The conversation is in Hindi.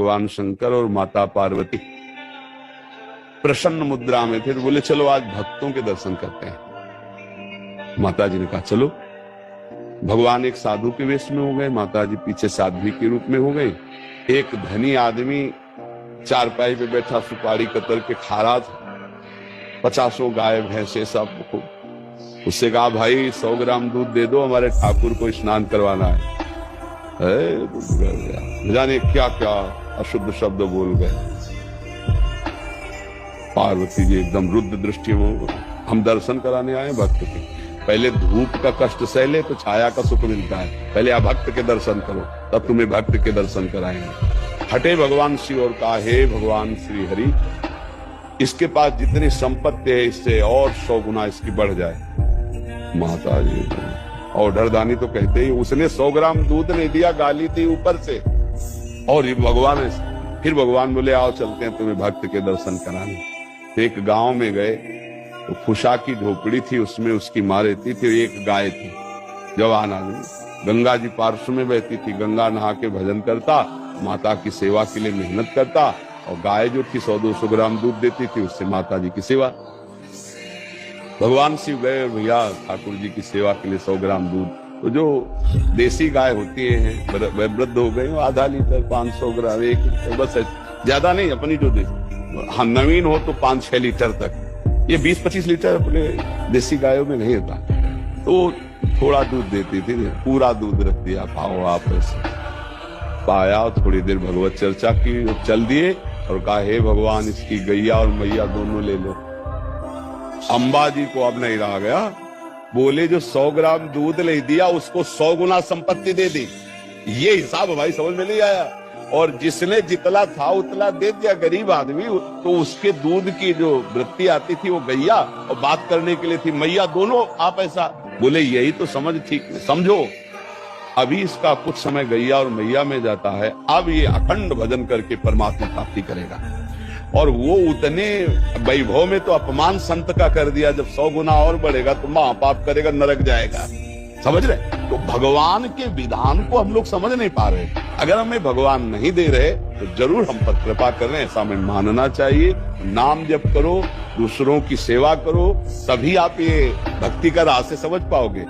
भगवान शंकर और माता पार्वती प्रसन्न मुद्रा में थे, तो बोले चलो आज भक्तों के दर्शन करते हैं। माता जी ने कहा चलो। भगवान एक साधु के वेश में हो गए, माता जी पीछे साध्वी के रूप में हो गई। एक धनी आदमी चारपाई पे बैठा सुपारी कतर के खा रहा था, 50 गाय भैंसे सब। उससे कहा भाई 100 ग्राम दूध दे दो, हमारे ठाकुर को स्नान करवाना है। जाने क्या क्या अशुद्ध शब्द बोल गए। पार्वती जी एकदम रुद्र दृष्टि में, हम दर्शन कराने आए भक्त के। पहले धूप का कष्ट सहले तो छाया का सुख मिलता है, पहले आप भक्त के दर्शन करो तब तुम्हें भक्त के दर्शन कराएंगे। हटे भगवान शिव और कहा हे भगवान श्री हरि, इसके पास जितनी संपत्ति है इससे और 100 गुना इसकी बढ़ जाए। माता जी और डरदानी तो कहते ही, उसने 100 ग्राम दूध नहीं दिया, गाली थी ऊपर से। और ये भगवान, फिर भगवान बोले आओ चलते हैं तुम्हें भक्त के दर्शन कराने। एक गांव में गए तो फुशा की झोपड़ी थी, उसमें उसकी माँ रहती थी, एक गाय थी, जवान आदमी। गंगा जी पार्श्व में बहती थी, गंगा नहा के भजन करता, माता की सेवा के लिए मेहनत करता, और गाय जो थी 100-200 ग्राम दूध देती थी, उससे माता जी की सेवा। भगवान शिव गए भैया ठाकुर जी की सेवा के लिए 100 ग्राम दूध। तो जो देसी गाय होती है वृद्ध हो गई, आधा लीटर 500 ग्राम 1 लीटर बस है, ज्यादा नहीं। अपनी जो हाँ नवीन हो तो 5-6 लीटर तक, ये 20-25 लीटर अपने देसी गायों में नहीं होता। तो थोड़ा दूध देती थी, पूरा दूध रख दिया, पाओ आप ऐसे पाया। थोड़ी देर भगवत चर्चा की, चल दिए और कहा हे भगवान इसकी गैया और मैया दोनों ले लो। अंबा जी को अब नहीं रहा गया, बोले जो 100 ग्राम दूध ले दिया उसको 100 गुना संपत्ति दे दी। ये हिसाब भाई समझ में नहीं आया। और जिसने जितना था उतना दे दिया गरीब आदमी, तो उसके दूध की जो वृत्ति आती थी वो गैया, और बात करने के लिए थी मैया, दोनों आप ऐसा बोले। यही तो समझ ठीक समझो। अभी इसका कुछ समय गैया और मैया में जाता है, अब ये अखंड भजन करके परमात्मा प्राप्ति करेगा। और वो उतने वैभव में तो अपमान संत का कर दिया, जब 100 गुना और बढ़ेगा तो महापाप करेगा, नरक जाएगा। समझ रहे? तो भगवान के विधान को हम लोग समझ नहीं पा रहे। अगर हमें भगवान नहीं दे रहे तो जरूर हम पर कृपा कर रहे हैं, ऐसा हमें मानना चाहिए। नाम जप करो, दूसरों की सेवा करो, तभी आप ये भक्ति का रास्ते समझ पाओगे।